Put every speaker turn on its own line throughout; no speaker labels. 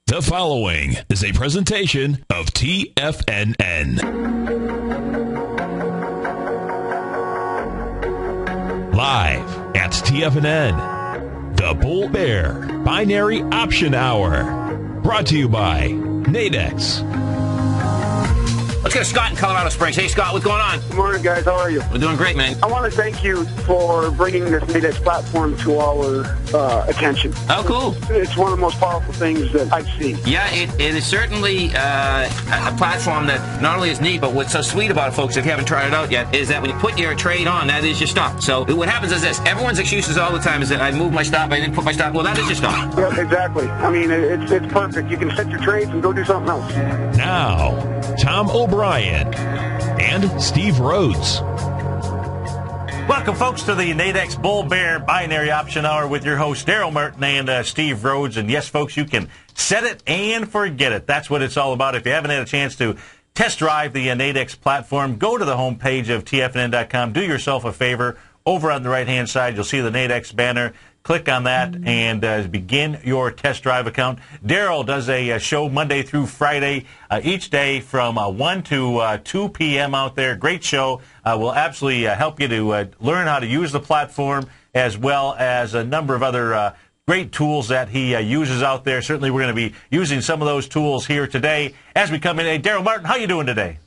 The following is a presentation of TFNN. Live at TFNN, the Bull Bear Binary Option Hour. Brought to you by Nadex.
Let's go to Scott in Colorado Springs. Hey, Scott, what's going on?
Good morning, guys. How are you?
We're doing great, man.
I want to thank you for bringing this Nadex platform to our attention.
Oh, cool.
It's one of the most powerful things that I've seen.
Yeah, it is certainly a platform that not only is neat, but what's so sweet about it, folks, if you haven't tried it out yet, is that when you put your trade on, that is your stop. So what happens is this. Everyone's excuses all the time is that I moved my stop, I didn't put my stop. Well, that is your stop.
Yeah, exactly. I mean, it's perfect. You can set your trades and go do something else.
Now, Tom O'Brien and Steve Rhodes.
Welcome, folks, to the Nadex Bull Bear Binary Option Hour with your hosts, Darrell Martin and Steve Rhodes. And yes, folks, you can set it and forget it. That's what it's all about. If you haven't had a chance to test drive the Nadex platform, go to the homepage of TFNN.com. Do yourself a favor. Over on the right-hand side, you'll see the Nadex banner. Click on that and begin your test drive account. Darrell does a show Monday through Friday, each day from 1 to 2 p.m. out there. Great show. Will absolutely help you to learn how to use the platform, as well as a number of other great tools that he uses out there. Certainly we're going to be using some of those tools here today as we come in. Hey, Darrell Martin, how you doing today?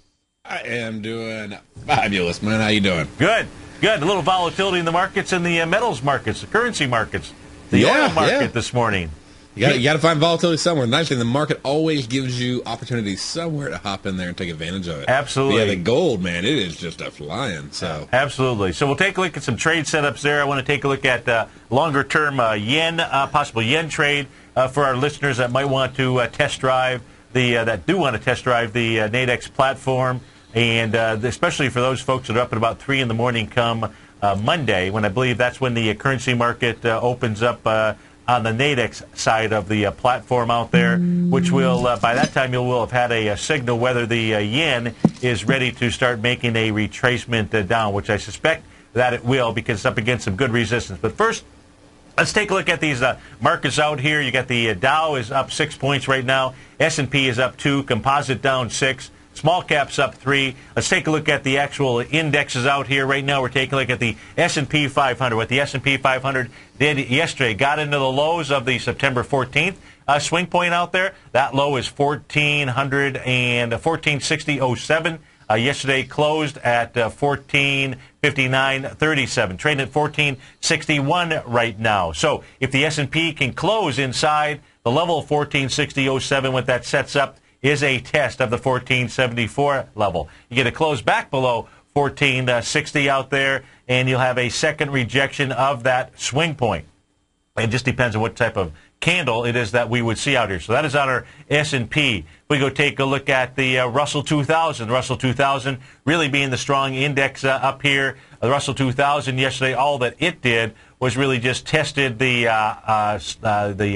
I am doing fabulous, man. How you doing?
Good. Good. A little volatility in the markets and the metals markets, the currency markets, the oil market this morning.
You got to find volatility somewhere. The nice thing, the market always gives you opportunities somewhere to hop in there and take advantage of it.
Absolutely.
But yeah, the gold, man, it is just a flying. So
absolutely. So we'll take a look at some trade setups there. I want to take a look at longer-term yen, possible yen trade for our listeners that might want to test drive that do want to test drive the Nadex platform. And especially for those folks that are up at about 3 in the morning come Monday, when I believe that's when the currency market opens up on the Nadex side of the platform out there, which will, by that time, you will have had a signal whether the yen is ready to start making a retracement down, which I suspect that it will, because it's up against some good resistance. But first, let's take a look at these markets out here. You got the Dow is up 6 points right now. S&P is up 2. Composite down 6. Small caps up 3. Let's take a look at the actual indexes out here. Right now we're taking a look at the S&P 500. What the S&P 500 did yesterday, got into the lows of the September 14th swing point out there. That low is 1460.07. Yesterday closed at 1459.37. Trading at 1461 right now. So if the S&P can close inside the level of 1460.07, what that sets up is a test of the 1474 level. You get a close back below 1460 out there, and you'll have a second rejection of that swing point. It just depends on what type of candle it is that we would see out here. So that is on our S&P. We go take a look at the Russell 2000. Russell 2000 really being the strong index up here. The Russell 2000 yesterday, all that it did was really just tested the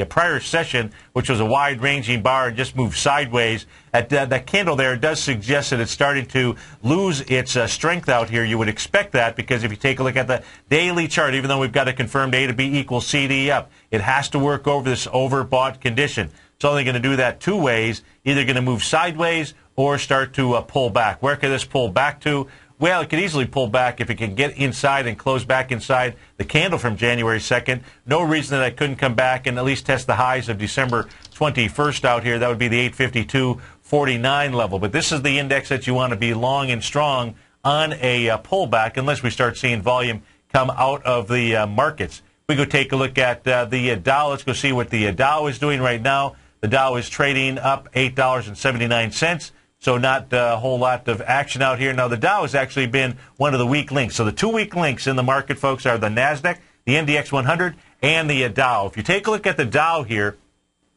prior session, which was a wide-ranging bar, and just moved sideways. That candle there does suggest that it's starting to lose its strength out here. You would expect that, because if you take a look at the daily chart, even though we've got a confirmed A to B equals CD up, it has to work over this overbought condition. It's only going to do that two ways, either going to move sideways or start to pull back. Where could this pull back to? Well, it could easily pull back if it can get inside and close back inside the candle from January 2nd. No reason that it couldn't come back and at least test the highs of December 21st out here. That would be the 852.49 level. But this is the index that you want to be long and strong on a pullback, unless we start seeing volume come out of the markets. We go take a look at the Dow. Let's go see what the Dow is doing right now. The Dow is trading up $8.79. So not a whole lot of action out here. Now, the Dow has actually been one of the weak links. So the two weak links in the market, folks, are the NASDAQ, the NDX 100, and the Dow. If you take a look at the Dow here,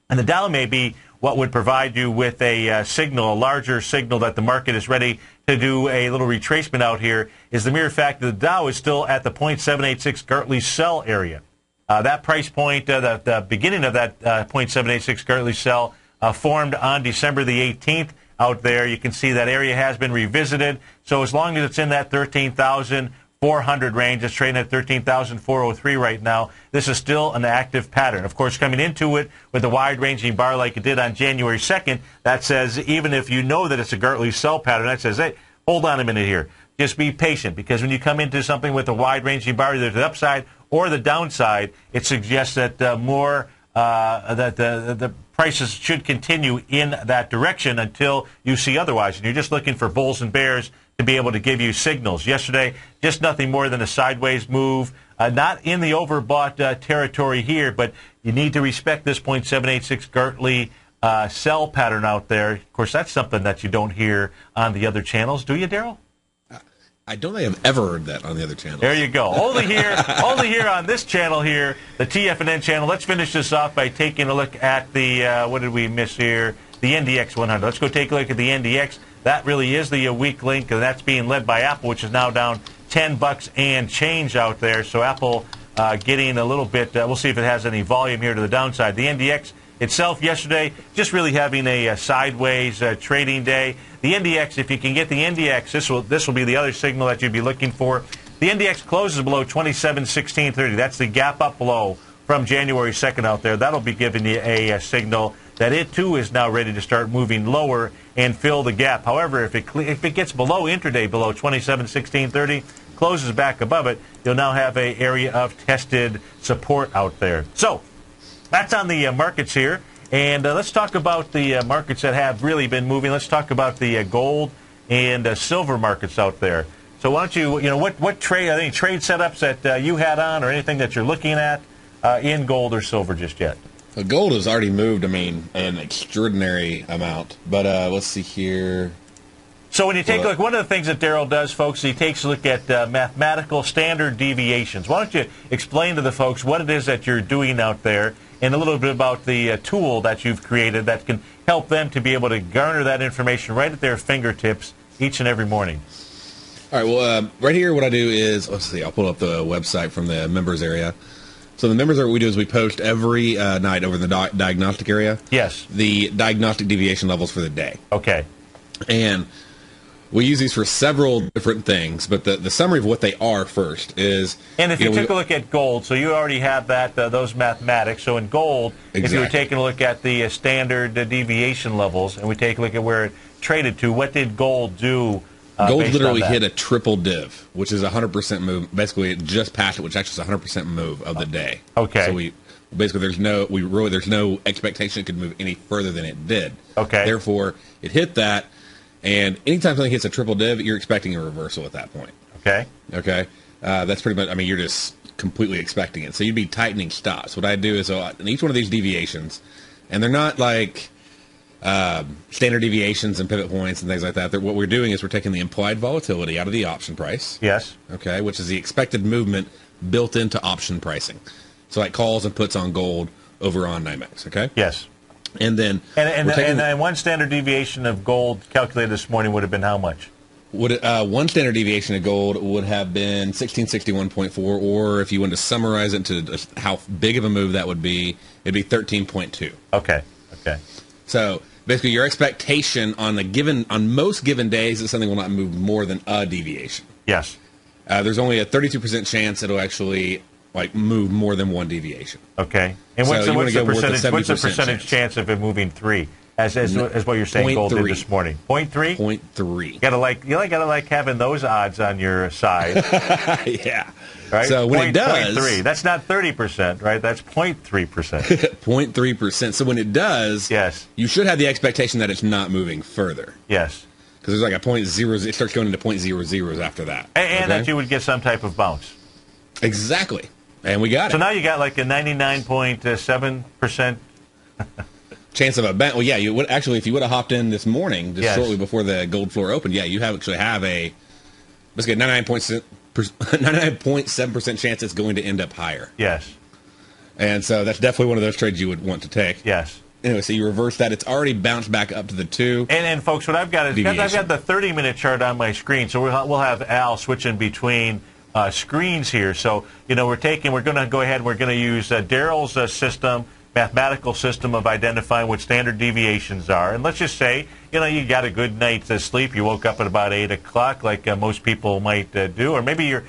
and the Dow may be what would provide you with a signal, a larger signal that the market is ready to do a little retracement out here, is the mere fact that the Dow is still at the 0.786 Gartley sell area. That price point, the beginning of that 0.786 Gartley sell formed on December the 18th. Out there, you can see that area has been revisited. So as long as it's in that 13,000 400 range. It's trading at 13,403 right now. This is still an active pattern. Of course, coming into it with a wide-ranging bar like it did on January 2nd, that says even if you know that it's a Gartley sell pattern, that says, hey, hold on a minute here. Just be patient, because when you come into something with a wide-ranging bar, either the upside or the downside, it suggests that that the prices should continue in that direction until you see otherwise. And you're just looking for bulls and bears to be able to give you signals. Yesterday, just nothing more than a sideways move. Not in the overbought territory here, but you need to respect this 0.786 Gartley sell pattern out there. Of course, that's something that you don't hear on the other channels. Do you, Darrell?
I don't think I've ever heard that on the other channels.
There you go. Only here on this channel here, the TFNN channel. Let's finish this off by taking a look at the, what did we miss here? The NDX 100. Let's go take a look at the NDX. That really is the weak link, and that's being led by Apple, which is now down $10 and change out there. So Apple getting a little bit, we'll see if it has any volume here to the downside. The NDX itself yesterday just really having a sideways trading day. The NDX, if you can get the NDX, this will be the other signal that you'd be looking for. The NDX closes below 27.1630. That's the gap up below from January 2nd out there. That'll be giving you a signal that it too is now ready to start moving lower and fill the gap. However, if it gets below intraday, below 27.1630, closes back above it, you'll now have an area of tested support out there. So that's on the markets here. And let's talk about the markets that have really been moving. Let's talk about the gold and silver markets out there. So why don't you what trade, any trade setups that you had on or anything that you're looking at in gold or silver just yet?
Well, gold has already moved, an extraordinary amount. But let's see here.
So when you take a look, one of the things that Darrell does, folks, he takes a look at mathematical standard deviations. Why don't you explain to the folks what it is that you're doing out there, and a little bit about the tool that you've created that can help them to be able to garner that information right at their fingertips each and every morning.
All right, well, right here what I do is, let's see, I'll pull up the website from the members area. So the members area, what we do is we post every night over in the diagnostic area.
Yes.
The diagnostic deviation levels for the day.
Okay.
And we use these for several different things, but the summary of what they are first is...
And if you took a look at gold, so you already have that those mathematics. So in gold,
exactly.
If you were taking a look at the standard deviation levels, and we take a look at where it traded to, what did gold do?
Gold literally hit a triple div, which is a 100% move. Basically, it just passed it, which actually is a 100% move of the day.
Okay.
So basically there's no expectation it could move any further than it did.
Okay.
Therefore, it hit that. And anytime something hits a triple div, you're expecting a reversal at that point.
Okay.
Okay. That's pretty much, you're just completely expecting it. So you'd be tightening stops. What I do is, in each one of these deviations, and they're not like standard deviations and pivot points and things like that. What we're doing is we're taking the implied volatility out of the option price.
Yes.
Okay, which is the expected movement built into option pricing. So like calls and puts on gold over on NYMEX. Okay.
Yes.
And then
and one standard deviation of gold calculated this morning would have been how much?
One standard deviation of gold would have been 1661.4, or if you wanted to summarize it to how big of a move that would be, it'd be 13.2.
Okay. Okay.
So basically, your expectation on most given days is something will not move more than a deviation.
Yes.
There's only a 32% chance it'll actually move more than one deviation.
Okay. And what's the percentage chance of it moving 3? As what you're saying gold did this morning. 0.3?
0.3.
You gotta like having those odds on your side.
Yeah.
Right?
So when it does,
0.3. That's not 30%, right? That's 0.3%.
0.3%. So when it does,
yes,
you should have the expectation that it's not moving further.
Yes.
Because there's like a 0.0, it starts going into 0.00s after that.
And that you would get some type of bounce.
Exactly. And we got it.
So now you got like a 99.7%
chance of a bounce. Well, yeah, you would actually, if you would have hopped in this morning, just
yes,
shortly before the gold floor opened, yeah, you actually have a 99.7% chance it's going to end up higher.
Yes.
And so that's definitely one of those trades you would want to take.
Yes.
Anyway, so you reverse that. It's already bounced back up to the 2.
And folks, what I've got is I've got the 30-minute chart on my screen, so we'll have Al switching between screens here. So we're going to go ahead and we're going to use Darrell's system, mathematical system of identifying what standard deviations are. And let's just say, you got a good night's sleep. You woke up at about 8 o'clock, like most people might do, or maybe you're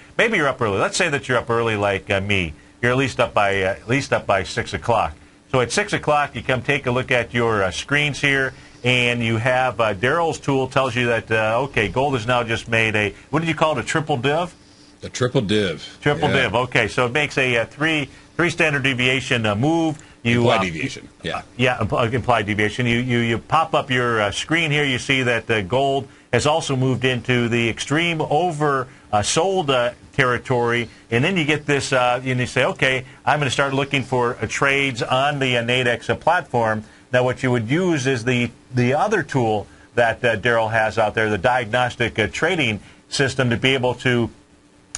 up early. Let's say that you're up early, like me. You're at least up by 6 o'clock. So at 6 o'clock, you come take a look at your screens here, and you have Darrell's tool tells you that okay, gold has now just made a, what did you call it, a triple div?
A triple div.
Triple div. Okay, so it makes a three standard deviation move.
Implied deviation. Yeah.
Implied deviation. You pop up your screen here. You see that gold has also moved into the extreme oversold territory, and then you get this. And you say, okay, I'm going to start looking for trades on the Nadex platform. Now, what you would use is the other tool that Darrell has out there, the diagnostic trading system, to be able to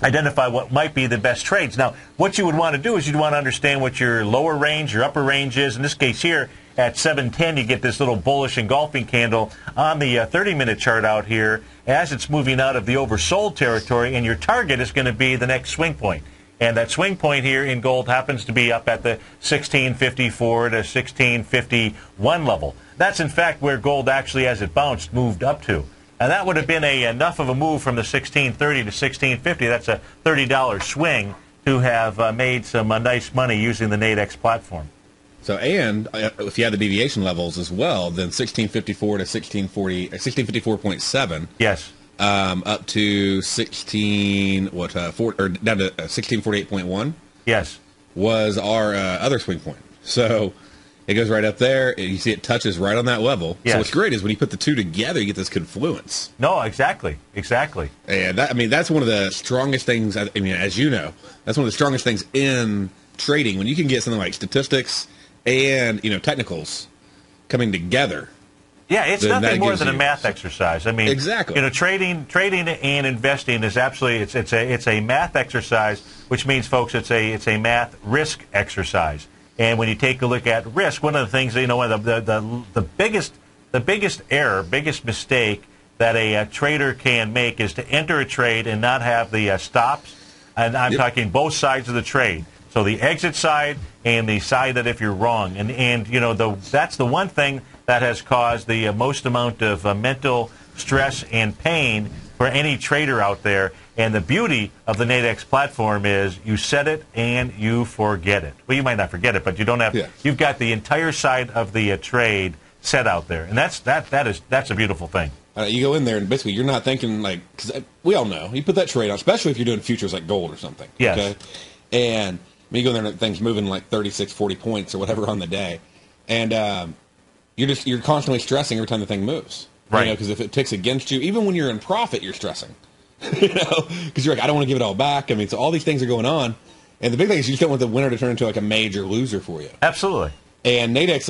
identify what might be the best trades. Now, what you would want to do is you'd want to understand what your lower range, your upper range is. In this case here, at 710, you get this little bullish engulfing candle on the 30-minute chart out here as it's moving out of the oversold territory, and your target is going to be the next swing point. And that swing point here in gold happens to be up at the 1654 to 1651 level. That's, in fact, where gold actually, as it bounced, moved up to. And that would have been enough of a move from the 1630 to 1650. That's a $30 swing to have made some nice money using the Nadex platform.
So, and if you have the deviation levels as well, then 1654 to 1640, 1654.7.
Yes.
Up to 16 or down to 1648.1.
Yes.
Was our other swing point. So it goes right up there. You see it touches right on that level.
Yes.
So what's great is when you put the two together, you get this confluence.
No, exactly.
And that's one of the strongest things. I mean, as you know, that's one of the strongest things in trading, when you can get something like statistics and technicals coming together.
Yeah, it's nothing more than a math exercise. I mean,
exactly.
Trading and investing is absolutely it's a math exercise, which means, folks, it's a math risk exercise. And when you take a look at risk, one of the things the biggest error, biggest mistake that a trader can make is to enter a trade and not have the stops. And I'm talking both sides of the trade. So the exit side and the side that if you're wrong, and that's the one thing that has caused the most amount of mental stress and pain for any trader out there. And the beauty of the Nadex platform is you set it and you forget it. Well, you might not forget it, but you don't have. Yeah. You've got the entire side of the trade set out there, and that's a beautiful thing.
You go in there and basically you're not thinking because we all know you put that trade on, especially if you're doing futures like gold or something.
Yes.
Okay? And you go in there and things moving like 36, 40 points or whatever on the day, and you're constantly stressing every time the thing moves.
Right.
Because if it ticks against you, even when you're in profit, you're stressing. Because you're like, I don't want to give it all back. I mean, so all these things are going on, and the big thing is you just don't want the winner to turn into like a major loser for you.
Absolutely.
And Nadex,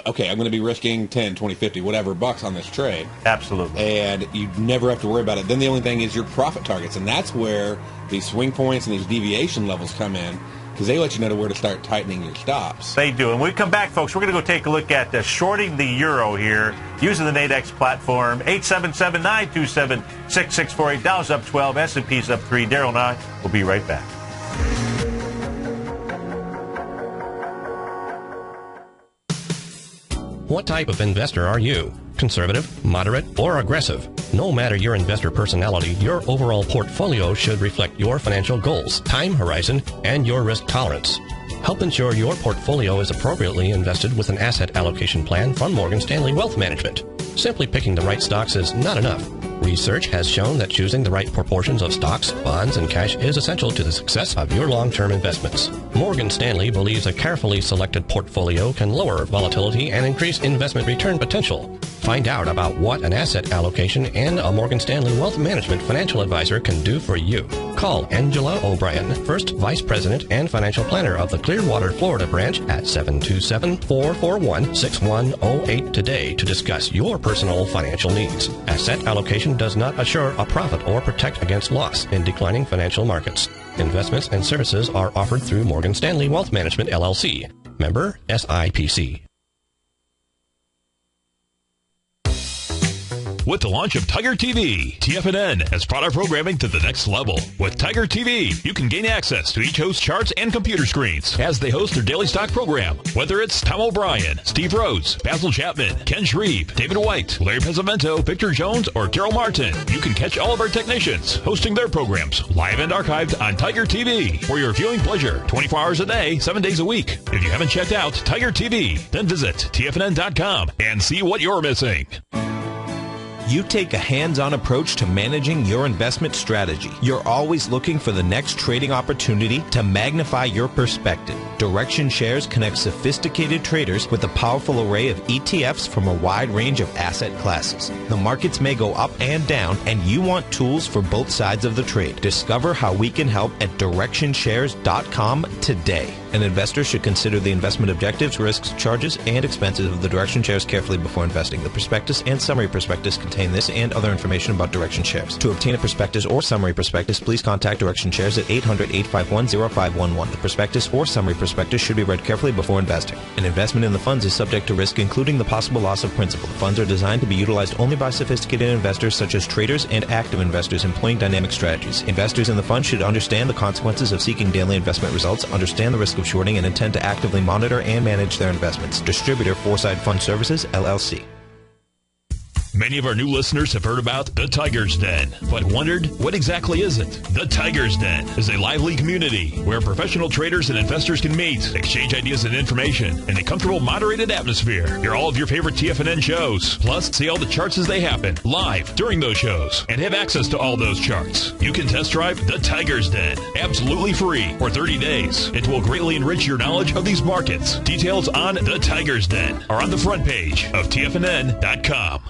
okay, I'm going to be risking 10, 20, 50, whatever bucks on this trade.
Absolutely.
And you never have to worry about it. Then the only thing is your profit targets, and that's where these swing points and these deviation levels come in, because they let you know where to start tightening your stops.
They do. And when we come back, folks, we're going to go take a look at shorting the euro here using the Nadex platform. 877-927-6648. Dow's up 12. S&P's up 3. Darrell and I will be right back.
What type of investor are you? Conservative, moderate, or aggressive? No matter your investor personality, your overall portfolio should reflect your financial goals, time horizon, and your risk tolerance. Help ensure your portfolio is appropriately invested with an asset allocation plan from Morgan Stanley Wealth Management. Simply picking the right stocks is not enough. Research has shown that choosing the right proportions of stocks, bonds, and cash is essential to the success of your long-term investments. Morgan Stanley believes a carefully selected portfolio can lower volatility and increase investment return potential. Find out about what an asset allocation and a Morgan Stanley Wealth Management financial advisor can do for you. Call Angela O'Brien, First Vice President and Financial Planner of the Clearwater, Florida branch at 727-441-6108 today to discuss your personal financial needs. Asset allocation does not assure a profit or protect against loss in declining financial markets. Investments and services are offered through Morgan Stanley Wealth Management, LLC. Member SIPC.
with the launch of Tiger TV. TFNN has brought our programming to the next level. With Tiger TV, you can gain access to each host's charts and computer screens as they host their daily stock program. Whether it's Tom O'Brien, Steve Rhodes, Basil Chapman, Ken Shreve, David White, Larry Pesavento, Victor Jones, or Darrell Martin, you can catch all of our technicians hosting their programs live and archived on Tiger TV for your viewing pleasure 24 hours a day, 7 days a week. If you haven't checked out Tiger TV, then visit TFNN.com and see what you're missing.
You take a hands-on approach to managing your investment strategy. You're always looking for the next trading opportunity to magnify your perspective. Direction Shares connects sophisticated traders with a powerful array of ETFs from a wide range of asset classes. The markets may go up and down, and you want tools for both sides of the trade. Discover how we can help at DirectionShares.com today. An investor should consider the investment objectives, risks, charges, and expenses of the Direction Shares carefully before investing. The prospectus and summary prospectus contain this and other information about Direction Shares. To obtain a prospectus or summary prospectus, please contact Direction Shares at 800-851-0511. The prospectus or summary prospectus should be read carefully before investing. An investment in the funds is subject to risk, including the possible loss of principal. The funds are designed to be utilized only by sophisticated investors such as traders and active investors employing dynamic strategies. Investors in the fund should understand the consequences of seeking daily investment results, understand the risk of shorting, and intend to actively monitor and manage their investments. Distributor, Foreside Fund Services, LLC.
Many of our new listeners have heard about the Tiger's Den, but wondered, what exactly is it? The Tiger's Den is a lively community where professional traders and investors can meet, exchange ideas and information in a comfortable, moderated atmosphere. Hear all of your favorite TFNN shows, plus see all the charts as they happen, live during those shows, and have access to all those charts. You can test drive the Tiger's Den, absolutely free, for 30 days. It will greatly enrich your knowledge of these markets. Details on the Tiger's Den are on the front page of TFNN.com.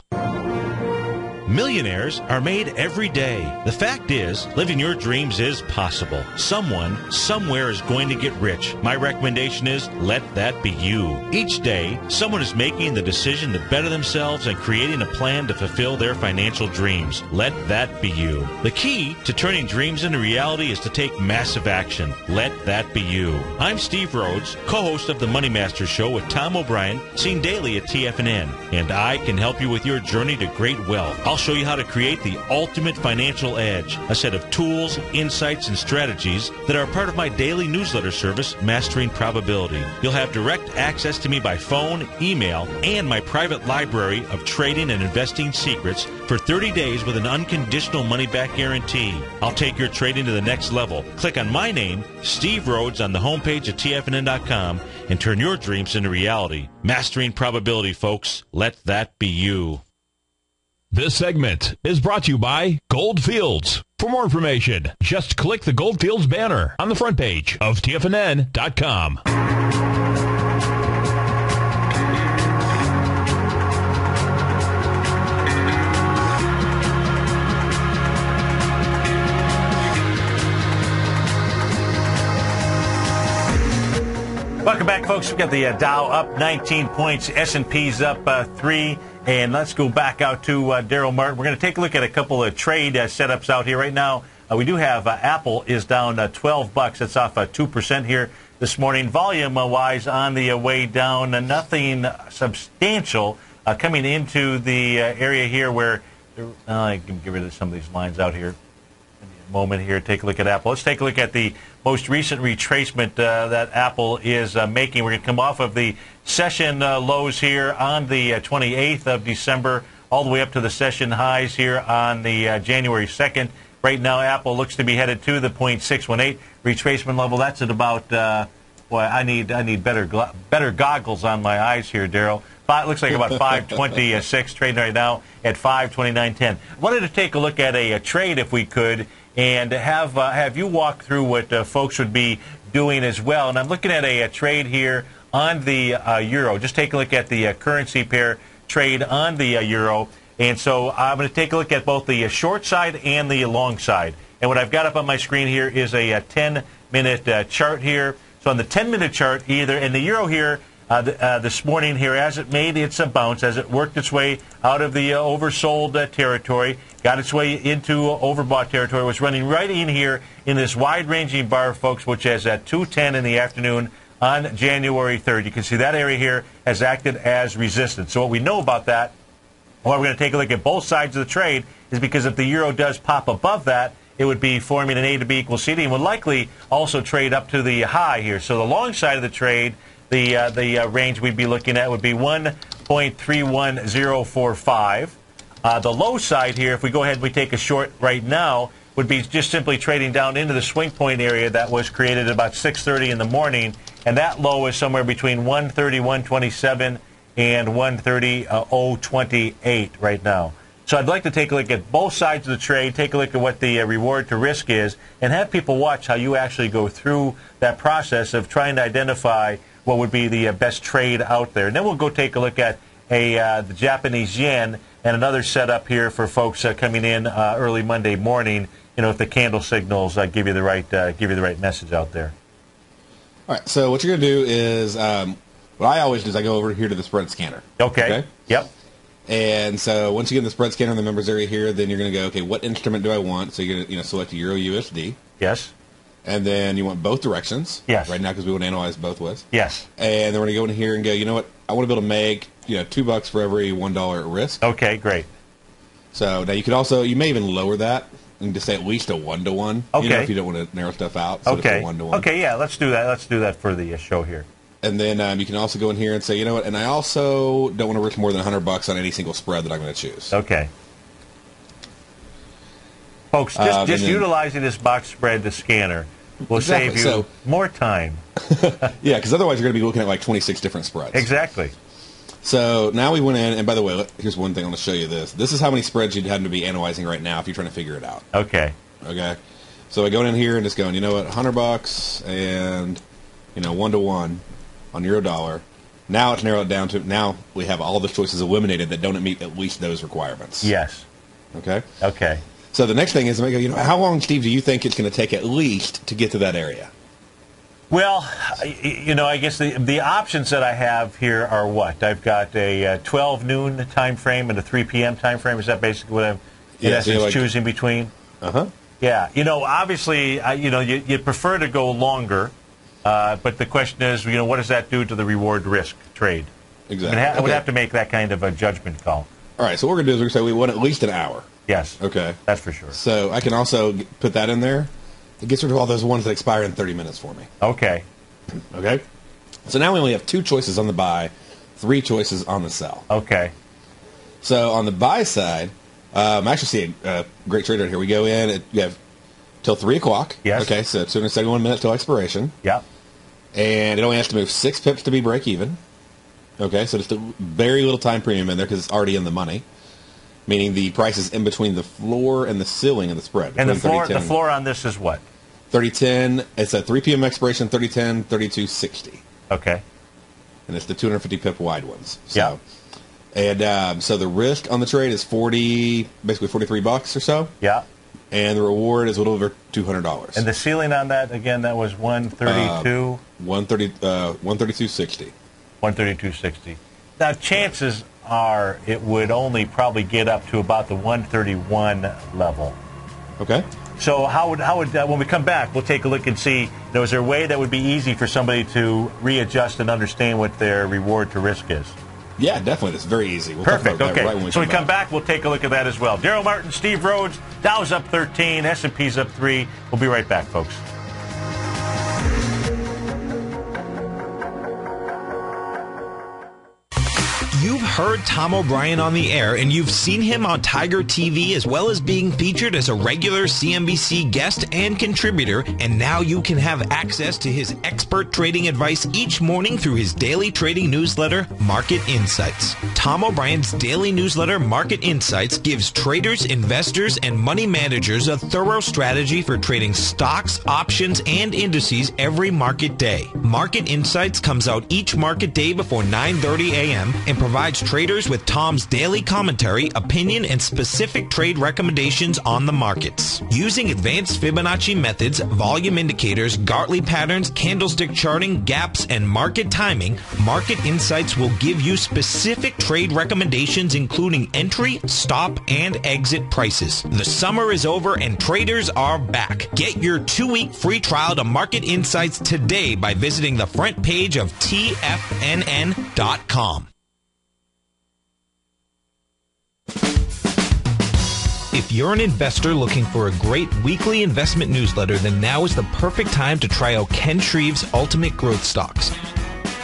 Millionaires are made every day. The fact is, living your dreams is possible. Someone, somewhere is going to get rich. My recommendation is, let that be you. Each day, someone is making the decision to better themselves and creating a plan to fulfill their financial dreams. Let that be you. The key to turning dreams into reality is to take massive action. Let that be you. I'm Steve Rhodes, co-host of the Money Master Show with Tom O'Brien, seen daily at TFNN, and I can help you with your journey to great wealth. I'll show you how to create the ultimate financial edge, a set of tools, insights, and strategies that are part of my daily newsletter service, Mastering Probability. You'll have direct access to me by phone, email, and my private library of trading and investing secrets for 30 days with an unconditional money-back guarantee. I'll take your trading to the next level. Click on my name, Steve Rhodes, on the homepage of TFNN.com and turn your dreams into reality. Mastering Probability, folks. Let that be you.
This segment is brought to you by Goldfields. For more information, just click the Goldfields banner on the front page of TFNN.com.
Welcome back, folks. We've got the Dow up 19 points, S&P's up 3. And let's go back out to Darrell Martin. We're going to take a look at a couple of trade setups out here. Right now, we do have Apple is down $12. It's off 2% here this morning. Volume-wise, on the way down, nothing substantial coming into the area here where I can get rid of some of these lines out here. Moment here, take a look at Apple. Let's take a look at the most recent retracement that Apple is making. We're going to come off of the session lows here on the 28th of December, all the way up to the session highs here on the January 2nd. Right now, Apple looks to be headed to the 0.618 retracement level. That's at about, boy, I need better goggles on my eyes here, Darrell. It looks like about 526 trading right now at 529.10. Wanted to take a look at a trade if we could, and have you walk through what folks would be doing as well. And I'm looking at a trade here on the euro. Just take a look at the currency pair trade on the euro. And so I'm going to take a look at both the short side and the long side. And what I've got up on my screen here is a 10-minute chart here. So on the 10-minute chart, either in the euro here, this morning here, as it made its bounce, as it worked its way out of the oversold territory, got its way into overbought territory, was running right in here in this wide-ranging bar, folks, which is at 2:10 in the afternoon on January 3rd. You can see that area here has acted as resistance. So what we know about that why we're going to take a look at both sides of the trade is because if the euro does pop above that, it would be forming an A to B equals CD and would likely also trade up to the high here. So the long side of the trade, the range we'd be looking at would be 1.31045. The low side here, if we go ahead and we take a short right now, would be just simply trading down into the swing point area that was created at about 6:30 in the morning, and that low is somewhere between 130.127 and 130.028 right now. So I'd like to take a look at both sides of the trade, take a look at what the reward to risk is, and have people watch how you actually go through that process of trying to identify what would be the best trade out there. And then we'll go take a look at the Japanese yen and another setup here for folks coming in early Monday morning. You know, if the candle signals give you the right message out there.
All right. So what you're going to do is what I always do is I go over here to the spread scanner.
Okay. Yep.
And so once you get in the spread scanner in the members area here, then you're going to go, okay, what instrument do I want? So you're going to select Euro USD.
Yes.
And then you want both directions.
Yes.
Right now because we want to analyze both ways.
Yes. And
then we're going to go in here and go, you know what? I want to be able to make $2 for every $1 at risk.
Okay, great.
So now you could also, you may even lower that and just say at least a 1-to-1.
Okay.
If you don't want to narrow stuff out. So
okay.
It's a 1-to-1.
Okay, yeah, let's do that. Let's do that for the show here.
And then you can also go in here and say, you know what, and I also don't want to risk more than $100 on any single spread that I'm going to choose.
Okay. Folks, just utilizing this box spread, the scanner, will save you more time.
Yeah, because otherwise you're going to be looking at like 26 different spreads.
Exactly.
So now we went in, and by the way, here's one thing I want to show you this. This is how many spreads you'd have to be analyzing right now if you're trying to figure it out.
Okay.
Okay. So I go in here and just going, you know what, $100 and, 1-to-1 on euro dollar. Now it's narrowed down to, now we have all the choices eliminated that don't meet at least those requirements.
Yes.
Okay?
Okay.
So the next thing is, how long, Steve, do you think it's going to take at least to get to that area?
Well, I guess the options that I have here are what? I've got a 12 noon time frame and a 3 p.m. time frame. Is that basically what I'm in essence choosing between?
Uh-huh.
Yeah. Obviously, you prefer to go longer, but the question is, what does that do to the reward-risk trade?
Exactly.
I would have to make that kind of a judgment call.
All right, so what we're going to do is we're going to say we want at least an hour.
Yes.
Okay.
That's for sure.
So I can also put that in there. It gets rid of all those ones that expire in 30 minutes for me.
Okay.
Okay? So now we only have 2 choices on the buy, 3 choices on the sell.
Okay.
So on the buy side, I actually see a great trade right here. We go in, you have till 3 o'clock.
Yes.
Okay, so 271 minutes till expiration.
Yep.
And it only has to move 6 pips to be break even. Okay, so just a very little time premium in there because it's already in the money. Meaning the price is in between the floor and the ceiling of the spread.
And the floor on this is what?
3010. It's a 3 p.m. expiration, 3010, 3260.
Okay.
And it's the 250 pip wide ones.
Yeah.
And so the risk on the trade is basically $43 or so.
Yeah.
And the reward is a little over $200.
And the ceiling on that, again, that was 132?
132.60.
132.60. Now, chances are it would only probably get up to about the 131 level.
Okay.
So how would when we come back, we'll take a look and see, is there a way that would be easy for somebody to readjust and understand what their reward to risk is?
Yeah, definitely. It's very easy. We'll
Perfect.
talk about
Okay.
that right when we
so we come back, we'll take a look at that as well. Darrell Martin, Steve Rhodes, Dow's up 13, S&P's up 3. We'll be right back, folks.
You've heard Tom O'Brien on the air, and you've seen him on Tiger TV, as well as being featured as a regular CNBC guest and contributor, and now you can have access to his expert trading advice each morning through his daily trading newsletter, Market Insights. Tom O'Brien's daily newsletter, Market Insights, gives traders, investors, and money managers a thorough strategy for trading stocks, options, and indices every market day. Market Insights comes out each market day before 9:30 a.m. and provides traders with Tom's daily commentary, opinion, and specific trade recommendations on the markets. Using advanced Fibonacci methods, volume indicators, Gartley patterns, candlestick charting, gaps, and market timing, Market Insights will give you specific trade recommendations including entry, stop, and exit prices. The summer is over and traders are back. Get your 2-week free trial to Market Insights today by visiting the front page of TFNN.com. If you're an investor looking for a great weekly investment newsletter, then now is the perfect time to try out Ken Shreve's Ultimate Growth Stocks.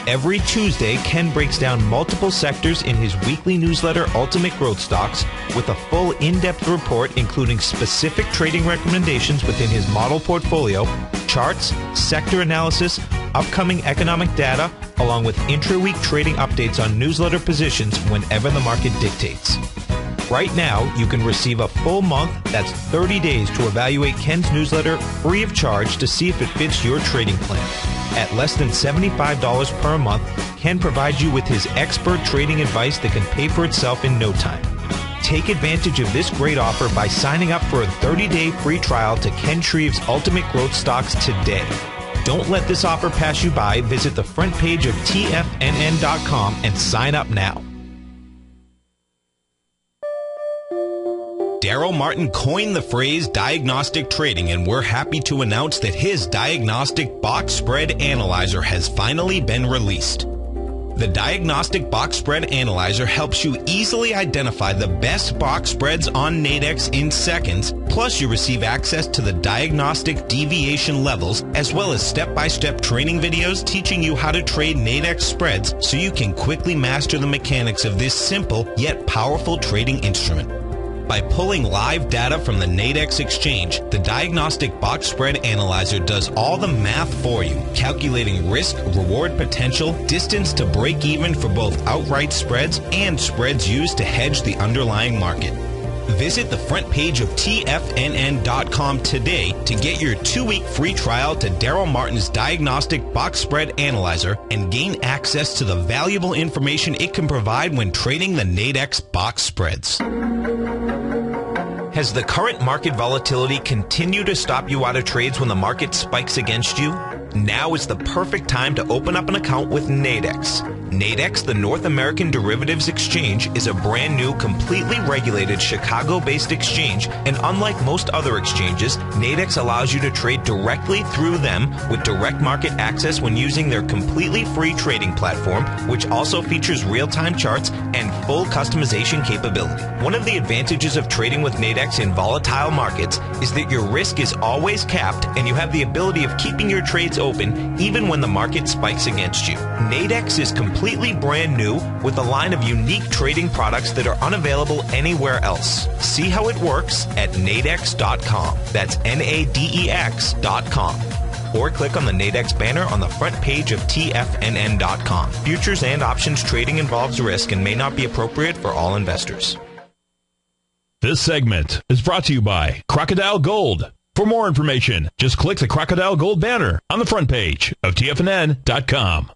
Every Tuesday, Ken breaks down multiple sectors in his weekly newsletter, Ultimate Growth Stocks, with a full in-depth report including specific trading recommendations within his model portfolio, charts, sector analysis, upcoming economic data, along with intra-week trading updates on newsletter positions whenever the market dictates. Right now, you can receive a full month, that's 30 days, to evaluate Ken's newsletter free of charge to see if it fits your trading plan. At less than $75 per month, Ken provides you with his expert trading advice that can pay for itself in no time. Take advantage of this great offer by signing up for a 30-day free trial to Ken Shreve's Ultimate Growth Stocks today. Don't let this offer pass you by. Visit the front page of TFNN.com and sign up now. Darrell Martin coined the phrase diagnostic trading, and we're happy to announce that his diagnostic box spread analyzer has finally been released. The Diagnostic Box Spread Analyzer helps you easily identify the best box spreads on Nadex in seconds, plus you receive access to the diagnostic deviation levels, as well as step-by-step training videos teaching you how to trade Nadex spreads so you can quickly master the mechanics of this simple yet powerful trading instrument. By pulling live data from the Nadex exchange, the Diagnostic Box Spread Analyzer does all the math for you, calculating risk, reward potential, distance to break even for both outright spreads and spreads used to hedge the underlying market. Visit the front page of TFNN.com today to get your 2-week free trial to Darrell Martin's Diagnostic Box Spread Analyzer and gain access to the valuable information it can provide when trading the Nadex box spreads. Has the current market volatility continued to stop you out of trades when the market spikes against you? Now is the perfect time to open up an account with Nadex. Nadex, the North American Derivatives Exchange, is a brand new, completely regulated Chicago-based exchange, and unlike most other exchanges, Nadex allows you to trade directly through them with direct market access when using their completely free trading platform, which also features real-time charts and full customization capability. One of the advantages of trading with Nadex in volatile markets is that your risk is always capped and you have the ability of keeping your trades open even when the market spikes against you. Nadex is completely brand new with a line of unique trading products that are unavailable anywhere else. See how it works at nadex.com. That's Nadex.com. Or click on the Nadex banner on the front page of TFNN.com. Futures and options trading involves risk and may not be appropriate for all investors.
This segment is brought to you by Crocodile Gold. For more information, just click the Crocodile Gold banner on the front page of TFNN.com.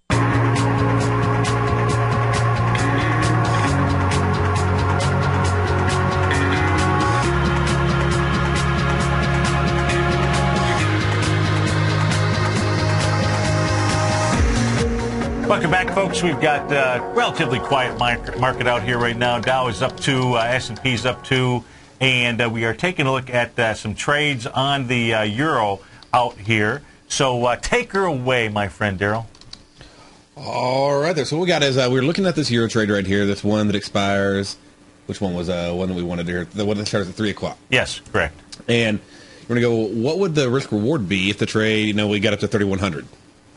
Welcome back, folks. We've got a relatively quiet market out here right now. Dow is up 2, S&P's up 2, and we are taking a look at some trades on the euro out here. So take her away, my friend Darrell.
All right, there. So what we got is we're looking at this euro trade right here. This one that expires. Which one was one that we wanted to hear? The one that starts at 3 o'clock.
Yes, correct.
And we're going to go, what would the risk reward be if the trade, we got up to 3,100?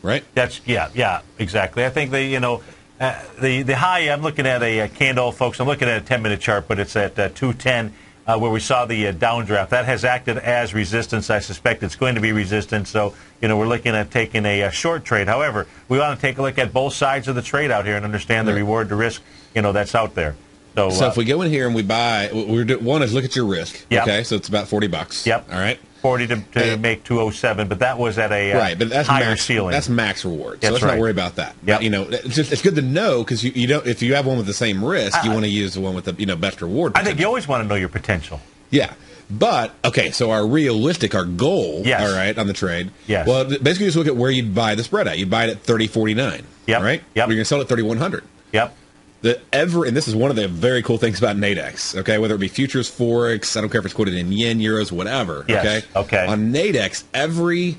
Right?
That's yeah, exactly. I think the high. I'm looking at a candle, folks. I'm looking at a 10-minute chart, but it's at 210 where we saw the downdraft. That has acted as resistance. I suspect it's going to be resistance. So we're looking at taking a short trade. However, we want to take a look at both sides of the trade out here and understand the reward to risk that's out there. So
if we go in here and we buy, one is look at your risk.
Yep.
Okay, so it's about $40.
Yep.
All right.
40 to make 207, but that was at a
but that's
higher
max,
ceiling.
That's max reward, so
that's
let's
right.
not worry about that.
Yep.
It's good to know because you don't. If you have one with the same risk, you want to use the one with the best reward potential.
I think you always want to know your potential.
Yeah, but okay. So our goal,
yes.
all right, on the trade.
Yes.
Well, basically, just look at where you'd buy the spread at. You'd buy it at 30.49.
Yep.
Right.
Yep.
You're going to sell it at 3,100.
Yep.
And this is one of the very cool things about Nadex, okay? Whether it be futures, forex, I don't care if it's quoted in yen, euros, whatever,
yes. Okay.
On Nadex, every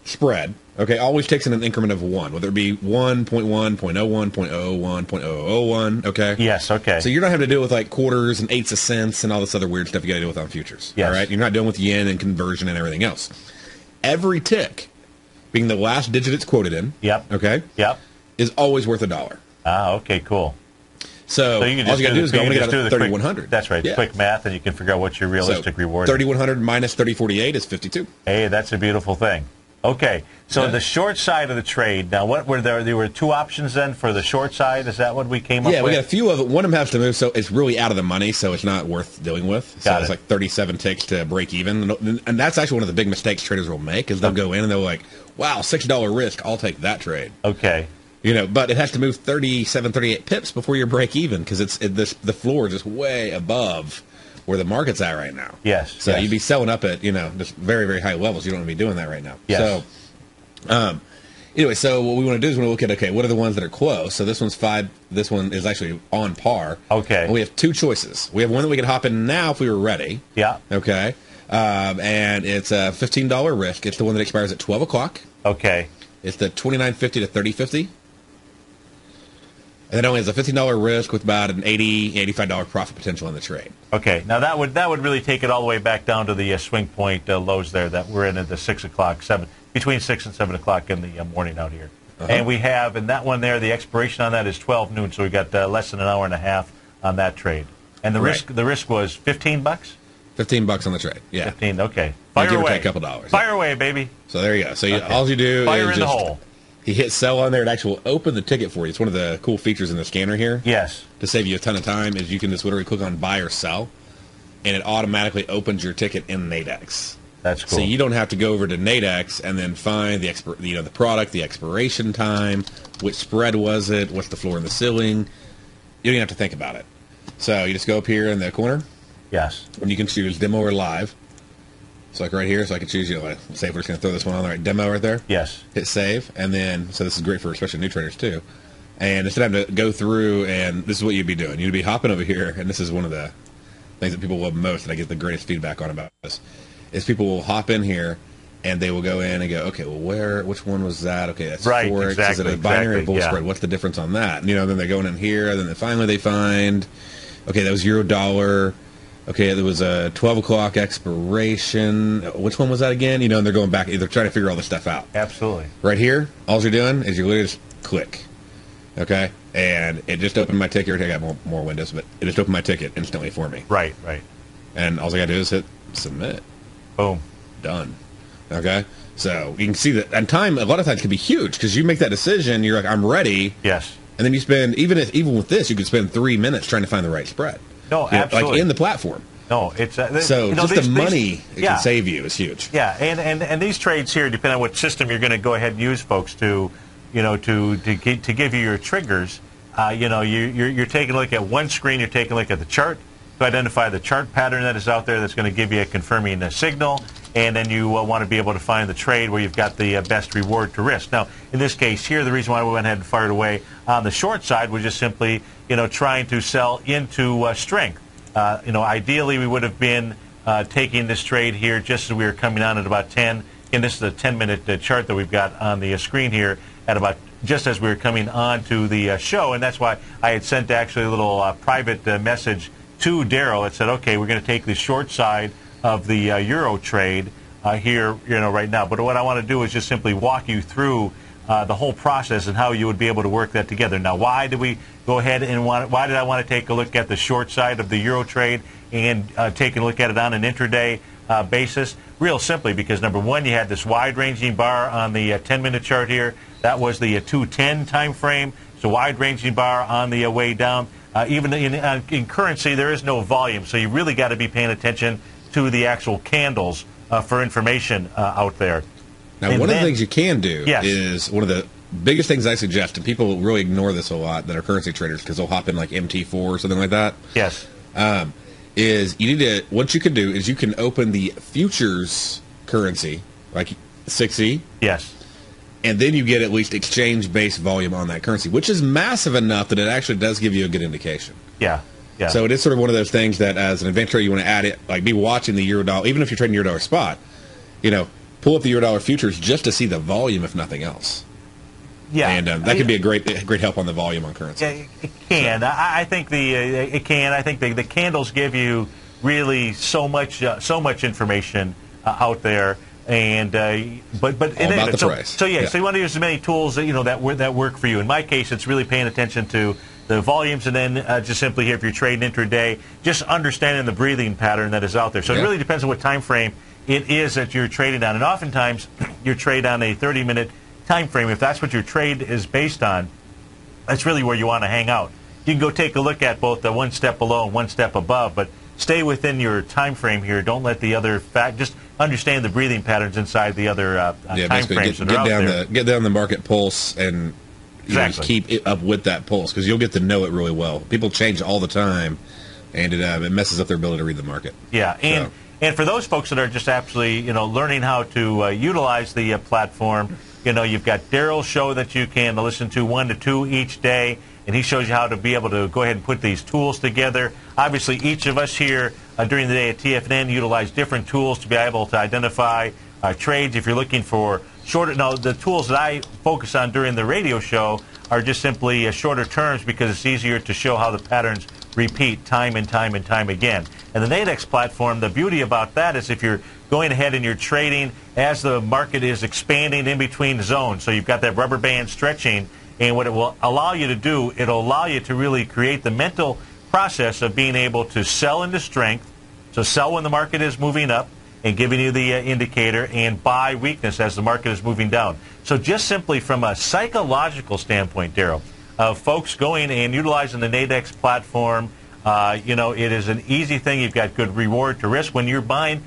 spread, Okay, always takes in an increment of 1, whether it be 1, 0.1, 0.01, 0.01, 0.001, okay?
Yes, okay.
So you're not having to deal with like quarters and eighths of cents and all this other weird stuff you got to deal with on futures.
Yes.
All right? You're not dealing with yen and conversion and everything else. Every tick, being the last digit it's quoted in,
Yep.
okay,
Yep.
is always worth $1.
Ah, okay, cool.
So
you can
all
just
you got to do is go and get out
the
3,100.
That's right.
Yeah.
Quick math, and you can figure out what your realistic reward is.
3,100 minus 30.48 is 52.
Hey, that's a beautiful thing. Okay, so the short side of the trade. Now, what were there? There were 2 options then for the short side. Is that what we came up with?
Yeah, we got a few of it. One of them has to move, so it's really out of the money, so it's not worth dealing with. So
Got
it's
it.
like 37 ticks to break even, and that's actually one of the big mistakes traders will make. Is they'll go in and they'll like, "Wow, $6 risk. I'll take that trade."
Okay.
You know, but it has to move 37, 38 pips before you break even because the floor is just way above where the market's at right now.
Yes.
So
yes.
you'd be selling up at, just very, very high levels. You don't want to be doing that right now.
Yes.
So, anyway, so what we want to do is we want to look at, okay, what are the ones that are close? So this one's 5. This one is actually on par.
Okay.
And we have 2 choices. We have one that we could hop in now if we were ready.
Yeah.
Okay. And it's a $15 risk. It's the one that expires at 12 o'clock.
Okay.
It's the $29.50 to $30.50. And it only has a $15 risk with about an $80, $85 profit potential on the trade.
Okay. Now that would really take it all the way back down to the swing point lows there that we're in at the 6 o'clock, between 6 and 7 o'clock in the morning out here. And we have in that one there the expiration on that is 12 noon, so we got less than an hour and a half on that trade. And the risk was $15.
$15 on the trade. Yeah.
15. Okay.
Fire
Fire
away.
away.
Take a couple dollars.
Fire away, baby.
So there you go. So all you do
Fire
is
in the
just
hole.
he hits sell on there. It actually will open the ticket for you. It's one of the cool features in the scanner here.
Yes.
To save you a ton of time is you can just literally click on buy or sell, and it automatically opens your ticket in Nadex.
That's cool.
So you don't have to go over to Nadex and then find the product, the expiration time, which spread was it, what's the floor and the ceiling. You don't even have to think about it. So you just go up here in the corner,
Yes.
and you can choose demo or live. So like right here, so I can choose, say if we're just going to throw this one on the right demo right there.
Yes.
Hit save, and then, so this is great for especially new traders too. And instead of having to go through, and this is what you'd be doing. You'd be hopping over here, and this is one of the things that people love most, and I get the greatest feedback on about this, is people will hop in here, and they will go in and go, okay, well, which one was that? Okay, that's
right,
Forex.
exactly,
is it a binary or bull
yeah.
spread? What's the difference on that? And, then they're going in here, and then finally they find, okay, that was $. Okay, there was a 12 o'clock expiration. Which one was that again? And they're going back. They're trying to figure all this stuff out.
Absolutely.
Right here, all you're doing is you literally just click. Okay? And it just opened my ticket. I got more windows, but it just opened my ticket instantly for me.
Right.
And all I got to do is hit submit.
Boom.
Done. Okay? So you can see that. And time, a lot of times, can be huge because you make that decision. You're like, I'm ready.
Yes.
And then you spend, even with this, you could spend 3 minutes trying to find the right spread.
No, absolutely.
Like in the platform.
No, it's
so just the money it can save you is huge.
Yeah, and these trades here, depending on what system you're going to go ahead and use, folks, to give you your triggers. You're taking a look at one screen. You're taking a look at the chart to identify the chart pattern that is out there that's going to give you a confirming signal, and then you want to be able to find the trade where you've got the best reward to risk. Now, in this case here, the reason why we went ahead and fired away on the short side was just simply trying to sell into strength. Ideally, we would have been taking this trade here just as we were coming on at about 10. And this is a 10-minute chart that we've got on the screen here at about just as we were coming on to the show. And that's why I had sent actually a little private message to Darrell. It said, okay, we're going to take the short side of the euro trade here, right now. But what I want to do is just simply walk you through the whole process and how you would be able to work that together. Now, why did we go ahead and why did I want to take a look at the short side of the euro trade and take a look at it on an intraday basis? Real simply because, number one, you had this wide-ranging bar on the 10-minute chart here. That was the 210 time frame. It's a wide-ranging bar on the way down. Even in currency, there is no volume, so you really got to be paying attention to the actual candles for information out there.
Now, one of the things you can do is one of the biggest things I suggest, and people really ignore this a lot that are currency traders because they'll hop in like MT4 or something like that.
Yes.
Is you need to, what you can do is you can open the futures currency, like 6E.
Yes.
And then you get at least exchange-based volume on that currency, which is massive enough that it actually does give you a good indication.
Yeah. Yeah.
So it is sort of one of those things that as an adventure you want to add it, like be watching the euro dollar, even if you're trading euro dollar spot, pull up the Eurodollar futures just to see the volume, if nothing else.
Yeah,
and that could be a great help on the volume on currency.
Yeah, it can. So. I think it can. I think the candles give you really so much information out there, and but
all about the price.
So you want to use as many tools that work for you. In my case, it's really paying attention to the volumes, and then just simply here, if you're trading intraday, just understanding the breathing pattern that is out there. So it really depends on what time frame it is that you're trading on, and oftentimes you trade on a 30-minute time frame. If that's what your trade is based on, that's really where you want to hang out. You can go take a look at both the one step below and one step above, but stay within your time frame here. Don't let the other just understand the breathing patterns inside the other time frames that are out there.
Get down the market pulse and just keep it up with that pulse, because you'll get to know it really well. People change all the time, and it messes up their ability to read the market.
Yeah, and for those folks that are just actually learning how to utilize the platform. You've got Darrell's show that you can listen to 1 to 2 each day, and he shows you how to be able to go ahead and put these tools together. Obviously, each of us here during the day at TFNN utilize different tools to be able to identify trades. If you're looking for shorter, the tools that I focus on during the radio show are just simply shorter terms, because it's easier to show how the patterns repeat time and time and time again. And the Nadex platform, the beauty about that is if you're going ahead and you're trading as the market is expanding in between zones, so you've got that rubber band stretching, and what it will allow you to do, it'll allow you to really create the mental process of being able to sell into strength, so sell when the market is moving up and giving you the indicator, and buy weakness as the market is moving down. So just simply from a psychological standpoint, Darrell, of folks going and utilizing the Nadex platform, it is an easy thing. You've got good reward to risk. When you're buying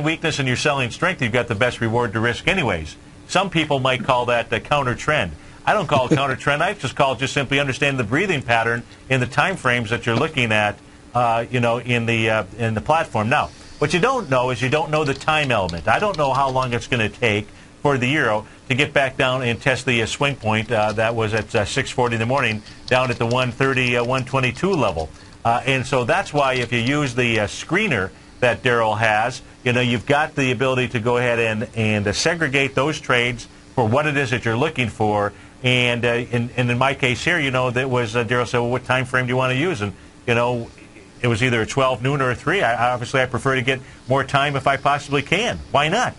weakness and you're selling strength, you've got the best reward to risk anyways. Some people might call that the counter trend. I don't call it counter trend. I just call it just simply understanding the breathing pattern in the time frames that you're looking at, in the platform. Now, what you don't know is you don't know the time element. I don't know how long it's going to take for the euro to get back down and test the swing point that was at 6:40 in the morning, down at the 130, 122 level. And so that's why if you use the screener that Darrell has, you've got the ability to go ahead and segregate those trades for what it is that you're looking for. And in my case here, that was Darrell said, well, what time frame do you want to use? And it was either a 12 noon or a 3. Obviously I prefer to get more time if I possibly can. Why not?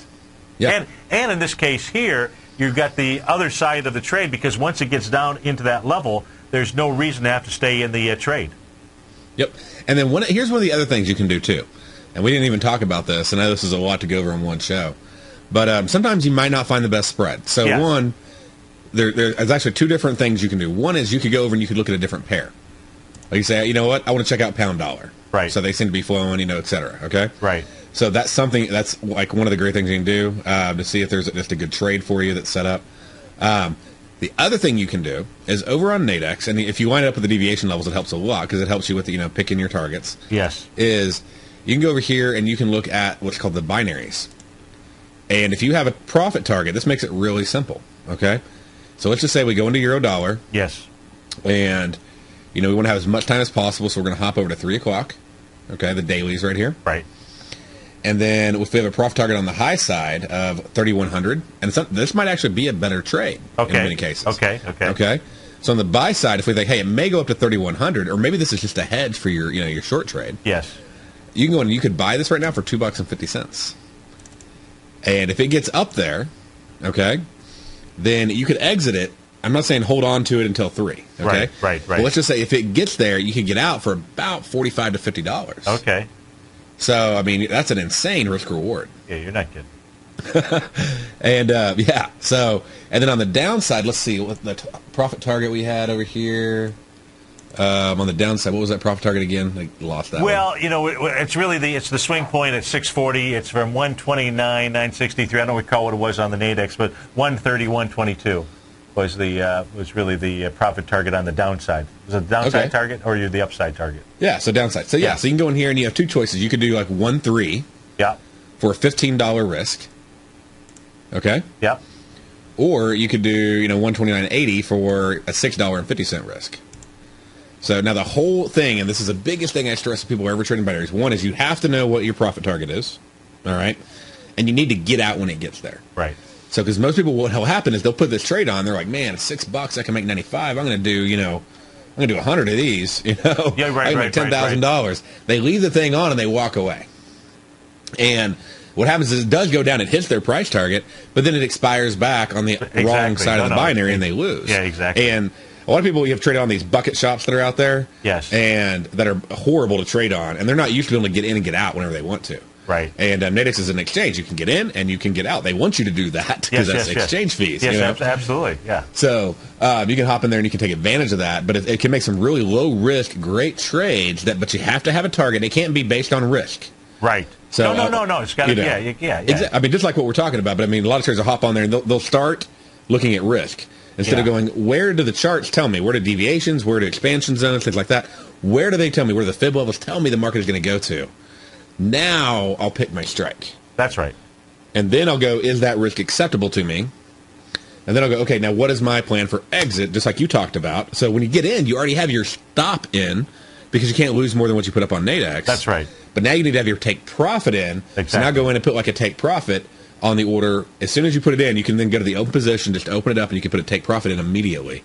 Yep. And in this case here, you've got the other side of the trade, because once it gets down into that level, there's no reason to have to stay in the trade.
Yep. And then here's one of the other things you can do too. And we didn't even talk about this. I know this is a lot to go over in one show. But sometimes you might not find the best spread. So one, there's actually two different things you can do. One is you could go over and you could look at a different pair. Like you say, you know what, I want to check out pound dollar.
Right.
So they seem to be flowing, et cetera. Okay?
Right.
So that's something, that's like one of the great things you can do to see if there's just a good trade for you that's set up. The other thing you can do is over on Nadex, and if you wind up with the deviation levels, it helps a lot because it helps you with picking your targets.
Yes.
Is you can go over here and you can look at what's called the binaries. And if you have a profit target, this makes it really simple. Okay? So let's just say we go into euro dollar.
Yes.
And we want to have as much time as possible, so we're going to hop over to 3 o'clock. Okay, the dailies right here.
Right.
And then if we have a profit target on the high side of 3,100, and this might actually be a better trade in many cases. Okay. So on the buy side, if we think, hey, it may go up to 3,100, or maybe this is just a hedge for your your short trade.
Yes.
You can go and you could buy this right now for $2.50. And if it gets up there, okay, then you could exit it. I'm not saying hold on to it until 3. Okay.
Right.
But let's just say if it gets there, you could get out for about $45 to $50.
Okay.
So, I mean, that's an insane risk reward.
Yeah, you're not kidding.
And, so, and then on the downside, let's see what the profit target we had over here. On the downside, what was that profit target again? I lost that
one. It's really it's the swing point at 640. It's from 129,963. I don't recall what it was on the Nadex, but 130,122 was really the profit target on the downside. Was it the downside target or the upside target?
Yeah, so downside. So so you can go in here and you have two choices. You could do like 1.3 for a $15 risk. Okay?
Yeah.
Or you could do, 129.80 for a $6.50 risk. So now the whole thing, and this is the biggest thing I stress to people who are ever trading binaries, one is you have to know what your profit target is. All right? and you need to get out when it gets there.
Right.
So, because most people, what will happen is they'll put this trade on. They're like, man, it's $6. I can make 95. I'm going to do, I'm going to do 100 of these.
Yeah, right.
I can make $10,000. They leave the thing on and they walk away. And what happens is it does go down. It hits their price target, but then it expires back on the wrong side of the binary, and they lose.
Yeah, exactly.
And a lot of people, you have traded on these bucket shops that are out there.
Yes.
And that are horrible to trade on, and they're not used to being able to get in and get out whenever they want to.
Right.
And Nadex is an exchange. You can get in and you can get out. They want you to do that because that's exchange fees.
Yes, absolutely. Yeah.
So you can hop in there and you can take advantage of that. But it can make some really low risk, great trades. But you have to have a target. It can't be based on risk.
Right.
So,
no. It's got to. Yeah.
I mean, just like what we're talking about. But I mean, a lot of traders will hop on there and they'll start looking at risk instead of going, where do the charts tell me? Where do deviations? Where do expansion zones? Things like that. Where do they tell me? Where do the fib levels tell me the market is going to go to? Now I'll pick my strike.
That's right.
And then I'll go, is that risk acceptable to me? And then I'll go, okay, now what is my plan for exit, just like you talked about. So when you get in, you already have your stop in because you can't lose more than what you put up on Nadex.
That's right.
But now you need to have your take profit in.
Exactly.
So now go in and put like a take profit on the order. As soon as you put it in, you can then go to the open position, just open it up, and you can put a take profit in immediately.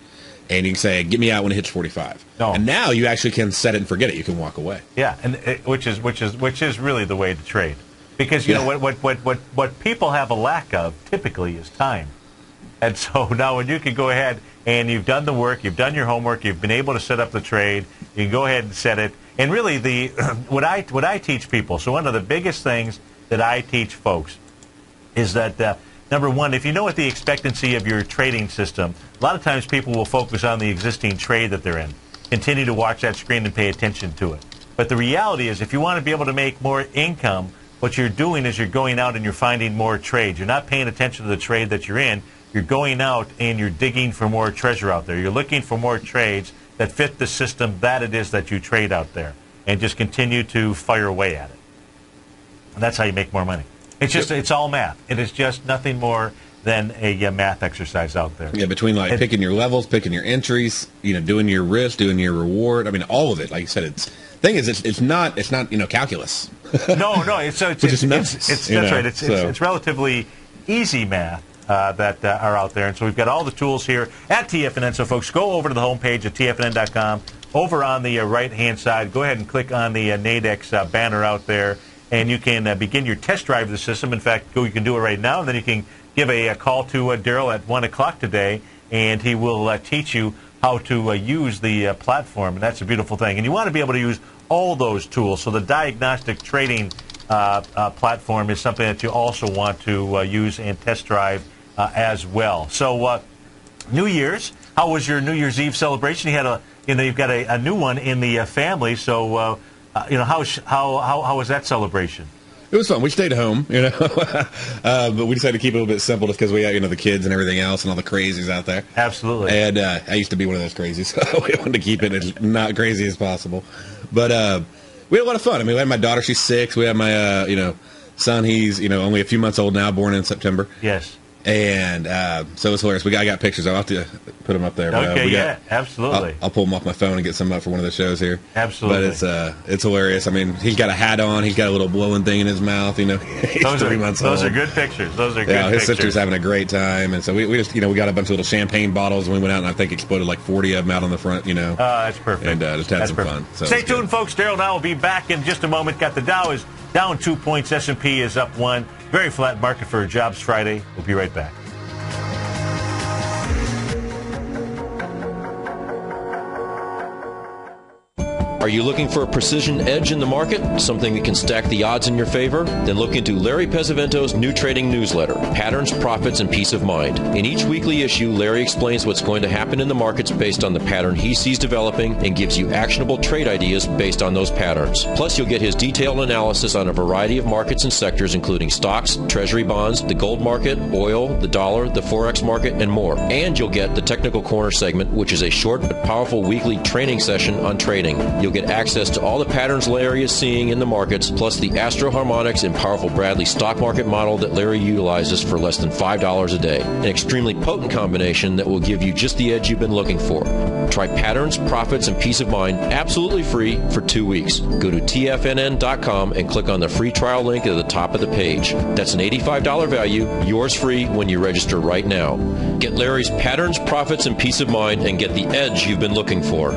And you can say, get me out when it hits 45.
No.
And now you actually can set it and forget it. You can walk away.
Yeah, and which is really the way to trade, because you know what people have a lack of typically is time. And so now when you can go ahead and you've done the work, you've done your homework, you've been able to set up the trade, you can go ahead and set it. And really what I teach people. So one of the biggest things that I teach folks is that. Number one, if you know what the expectancy of your trading system, a lot of times people will focus on the existing trade that they're in. Continue to watch that screen and pay attention to it. But the reality is, if you want to be able to make more income, what you're doing is you're going out and you're finding more trades. You're not paying attention to the trade that you're in. You're going out and you're digging for more treasure out there. You're looking for more trades that fit the system that it is that you trade out there. And just continue to fire away at it. And that's how you make more money. It's all math. It is just nothing more than a math exercise out there. Yeah,
between picking your levels, picking your entries, doing your risk, doing your reward. I mean, all of it. Like you said, it's not calculus.
No, it's that's right. It's relatively easy math that are out there, and so we've got all the tools here at TFNN. So folks, go over to the homepage at TFNN.com. Over on the right-hand side, go ahead and click on the Nadex banner out there. And you can begin your test drive of the system. In fact, you can do it right now. And then you can give a call to Darrell at 1 o'clock today, and he will teach you how to use the platform. And that's a beautiful thing. And you want to be able to use all those tools. So the diagnostic trading platform is something that you also want to use and test drive as well. So New Year's, how was your New Year's Eve celebration? You had you've got a new one in the family. So. How was that celebration?
It was fun. We stayed home, but we decided to keep it a little bit simple just because we had, the kids and everything else and all the crazies out there.
Absolutely.
And I used to be one of those crazies, so we wanted to keep it as not crazy as possible. But we had a lot of fun. I mean, we had my daughter, she's 6. We had my, son, he's, only a few months old now, born in September.
Yes.
And so it was hilarious. I got pictures. I'll have to put them up there.
Okay, absolutely.
I'll pull them off my phone and get some up for one of the shows here.
Absolutely.
But it's hilarious. I mean, he's got a hat on. He's got a little blowing thing in his mouth. He's 3 months old.
Those are good pictures. Those are good pictures.
His sister's having a great time. And so we just, we got a bunch of little champagne bottles and we went out and I think exploded like 40 of them out on the front,
that's perfect.
And just had some fun. So
stay tuned, folks. Darrell and I will be back in just a moment. Got the Dow is down 2 points. S&P is up 1. Very flat market for Jobs Friday. We'll be right back.
Are you looking for a precision edge in the market? Something that can stack the odds in your favor? Then look into Larry Pesavento's new trading newsletter, Patterns, Profits, and Peace of Mind. In each weekly issue, Larry explains what's going to happen in the markets based on the pattern he sees developing and gives you actionable trade ideas based on those patterns. Plus, you'll get his detailed analysis on a variety of markets and sectors, including stocks, treasury bonds, the gold market, oil, the dollar, the forex market, and more. And you'll get the Technical Corner segment, which is a short but powerful weekly training session on trading. You'll get access to all the patterns Larry is seeing in the markets, plus the Astro Harmonics and powerful Bradley stock market model that Larry utilizes for less than $5 a day. An extremely potent combination that will give you just the edge you've been looking for.
Try patterns, profits, and peace of mind absolutely free for 2 weeks. Go to TFNN.com and click on the free trial link at the top of the page. That's an $85 value, yours free when you register right now. Get Larry's patterns, profits, and peace of mind and get the edge you've been looking for.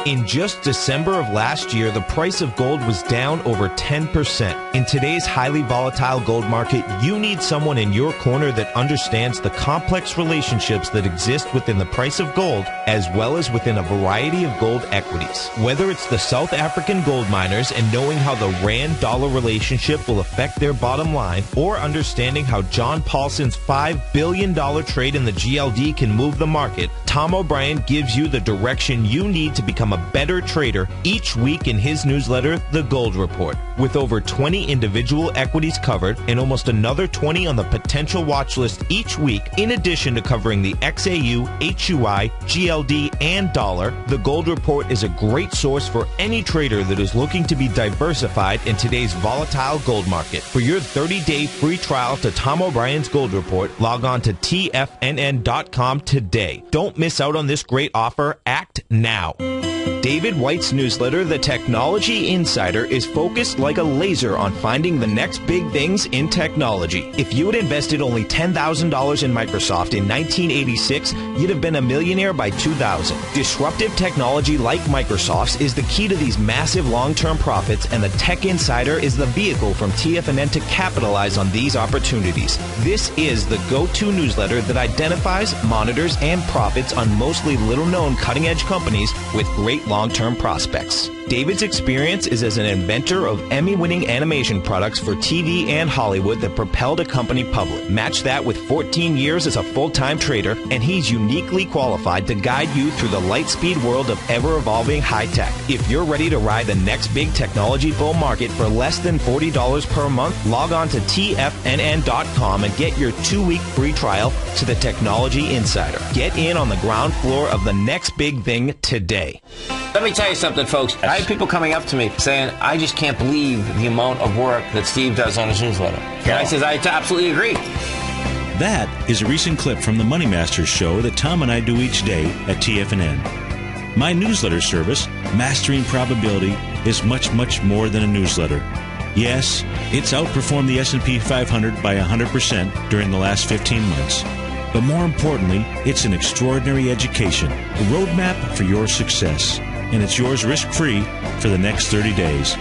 In just December of last year, the price of gold was down over 10%. In today's highly volatile gold market, you need someone in your corner that understands the complex relationships that exist within the price of gold, as well as within a variety of gold equities. Whether it's the South African gold miners and knowing how the Rand-dollar relationship will affect their bottom line, or understanding how John Paulson's $5 billion trade in the GLD can move the market, Tom O'Brien gives you the direction you need to become a better trader each week in his newsletter, The Gold Report. With over 20 individual equities covered and almost another 20 on the potential watch list each week, in addition to covering the XAU, HUI, GLD, and dollar, The Gold Report is a great source for any trader that is looking to be diversified in today's volatile gold market. For your 30-day free trial to Tom O'Brien's Gold Report, log on to TFNN.com today. Don't miss out on this great offer. Act now. David White's newsletter, The Technology Insider, is focused like a laser on finding the next big things in technology. If you had invested only $10,000 in Microsoft in 1986, you'd have been a millionaire by 2000. Disruptive technology like Microsoft's is the key to these massive long-term profits, and the Tech Insider is the vehicle from TFNN to capitalize on these opportunities. This is the go-to newsletter that identifies, monitors, and profits on mostly little-known cutting-edge companies with great long-term prospects. David's experience is as an inventor of Emmy-winning animation products for TV and Hollywood that propelled a company public. Match that with 14 years as a full-time trader, and he's uniquely qualified to guide you through the light-speed world of ever-evolving high-tech. If you're ready to ride the next big technology bull market for less than $40 per month, log on to TFNN.com and get your 2-week free trial to the Technology Insider. Get in on the ground floor of the next big thing today.
Let me tell you something, folks. I have people coming up to me saying, I just can't believe the amount of work that Steve does on his newsletter. And I says, I absolutely agree.
That is a recent clip from the Money Masters show that Tom and I do each day at TFNN. My newsletter service, Mastering Probability, is much, much more than a newsletter. Yes, it's outperformed the S&P 500 by 100% during the last 15 months. But more importantly, it's an extraordinary education, a roadmap for your success. And it's yours risk-free for the next 30 days.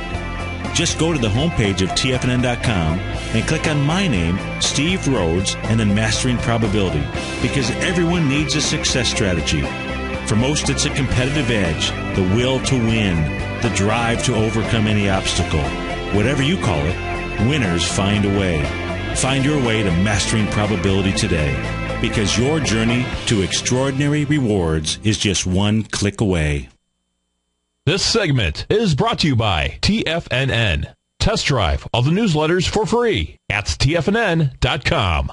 Just go to the homepage of TFNN.com and click on my name, Steve Rhodes, and then Mastering Probability, because everyone needs a success strategy. For most, it's a competitive edge, the will to win, the drive to overcome any obstacle. Whatever you call it, winners find a way. Find your way to Mastering Probability today, because your journey to extraordinary rewards is just one click away.
This segment is brought to you by TFNN. Test drive all the newsletters for free at TFNN.com.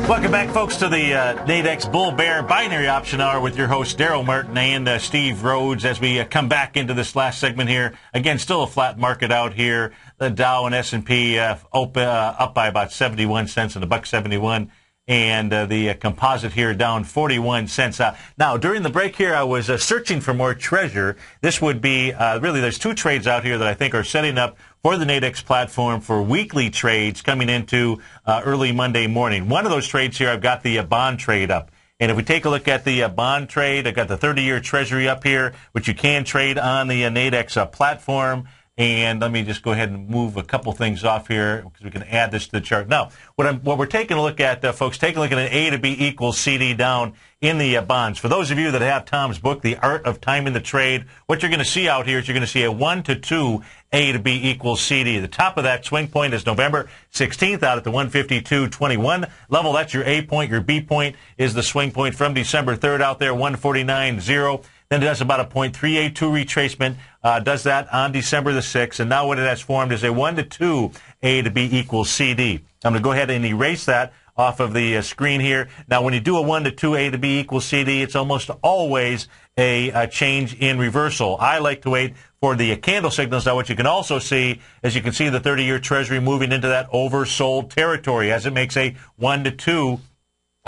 Welcome back, folks, to the Nadex Bull Bear Binary Option Hour with your host, Darrell Martin and Steve Rhodes, as we come back into this last segment here. Again, still a flat market out here. The Dow and S&P up by about 71 cents and $1.71. And the composite here down 41 cents. Now, during the break here, I was searching for more treasure. This would be, really, there's two trades out here that I think are setting up for the Nadex platform for weekly trades coming into early Monday morning. One of those trades here, I've got the bond trade up. And if we take a look at the bond trade, I've got the 30-year Treasury up here, which you can trade on the Nadex platform. And let me just go ahead and move a couple things off here because we can add this to the chart. Now, what we're taking a look at, folks, take a look at an A to B equals CD down in the bonds. For those of you that have Tom's book, The Art of Timing the Trade, what you're going to see out here is you're going to see a 1 to 2 A to B equals CD. The top of that swing point is November 16th out at the 152.21 level. That's your A point. Your B point is the swing point from December 3rd out there, 149.0. Then it does about a 0.382 retracement, does that on December the 6th. And now what it has formed is a 1 to 2 A to B equals CD. I'm going to go ahead and erase that off of the screen here. Now, when you do a 1 to 2, A to B equals CD, it's almost always a change in reversal. I like to wait for the candle signals. Now, what you can also see is you can see the 30-year Treasury moving into that oversold territory as it makes a 1 to 2,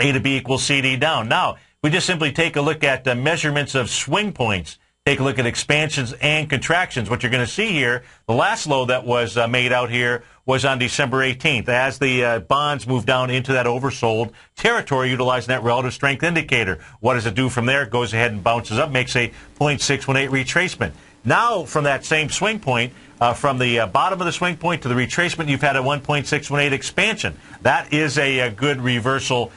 A to B equals CD down. Now, we just simply take a look at measurements of swing points. Take a look at expansions and contractions. What you're going to see here, the last low that was made out here was on December 18th. As the bonds move down into that oversold territory, utilizing that relative strength indicator. What does it do from there? It goes ahead and bounces up, makes a 0.618 retracement. Now, from that same swing point, from the bottom of the swing point to the retracement, you've had a 1.618 expansion. That is a good reversal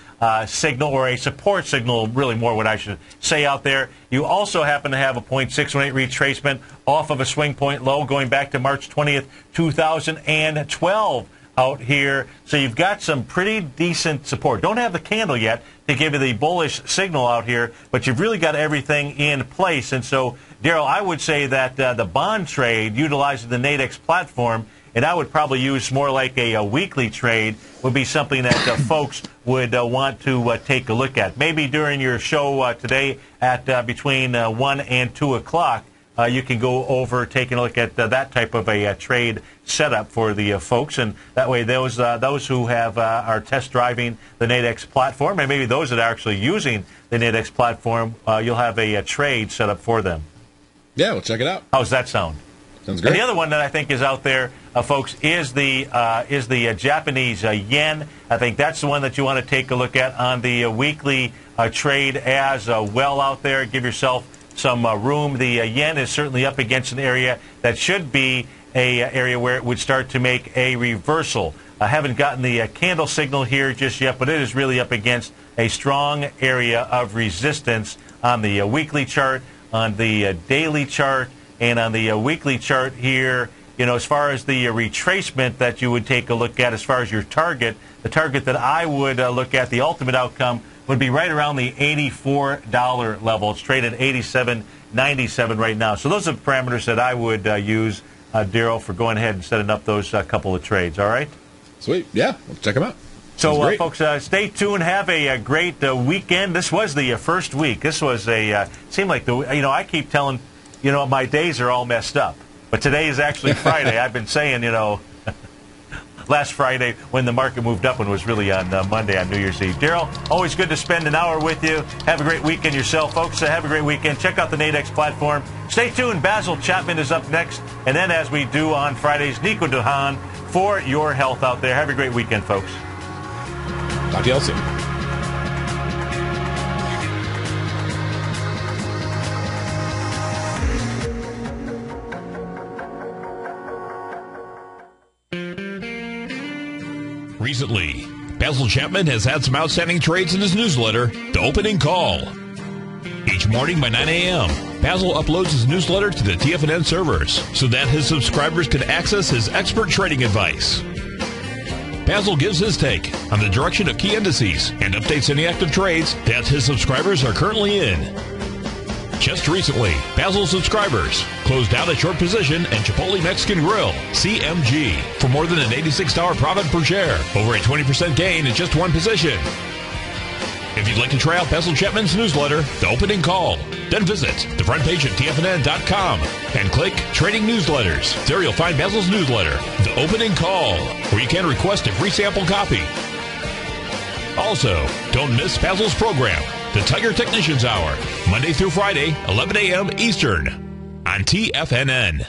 signal, or a support signal, really more what I should say out there. You also happen to have a 0.618 retracement off of a swing point low going back to March 20th, 2012 out here. So you've got some pretty decent support. Don't have the candle yet to give you the bullish signal out here, but you've really got everything in place. And so, Darrell, I would say that the bond trade utilizing the Nadex platform, and I would probably use more like a weekly trade, would be something that folks would want to take a look at. Maybe during your show today at between 1 and 2 o'clock, you can go over taking a look at that type of a trade setup for the folks, and that way those who have are test driving the Nadex platform, and maybe those that are actually using the Nadex platform, you'll have a trade set up for them.
Yeah, we'll check it out.
How's that sound?
Sounds great.
And the other one that I think is out there, folks, is the Japanese yen. I think that's the one that you want to take a look at on the weekly trade as well out there. Give yourself some room. The yen is certainly up against an area that should be a area where it would start to make a reversal. I haven't gotten the candle signal here just yet, but it is really up against a strong area of resistance on the weekly chart, on the daily chart, and on the weekly chart here. You know, as far as the retracement that you would take a look at, as far as your target, the target that I would look at, the ultimate outcome, would be right around the $84 level. It's traded at $87.97 right now. So those are the parameters that I would use, Darrell, for going ahead and setting up those couple of trades. All right?
Sweet. Yeah, we'll check them out.
So, folks, stay tuned. Have a great weekend. This was the first week. This was seemed like I keep telling, my days are all messed up. But today is actually Friday. I've been saying, last Friday when the market moved up and was really on Monday on New Year's Eve. Darrell, always good to spend an hour with you. Have a great weekend yourself, folks. Have a great weekend. Check out the Nadex platform. Stay tuned. Basil Chapman is up next. And then, as we do on Fridays, Nico Duhan for your health out there. Have a great weekend, folks.
Talk to y'all soon.
Recently, Basil Chapman has had some outstanding trades in his newsletter, The Opening Call. Each morning by 9 a.m., Basil uploads his newsletter to the TFNN servers so that his subscribers can access his expert trading advice. Basil gives his take on the direction of key indices and updates any active trades that his subscribers are currently in. Just recently, Basil's subscribers closed out a short position in Chipotle Mexican Grill, CMG, for more than an $86 profit per share, over a 20% gain in just one position. If you'd like to try out Basil Chapman's newsletter, The Opening Call, then visit the front page at TFNN.com and click Trading Newsletters. There you'll find Basil's newsletter, The Opening Call, where you can request a free sample copy. Also, don't miss Basil's program, The Tiger Technicians Hour, Monday through Friday, 11 a.m. Eastern, on TFNN.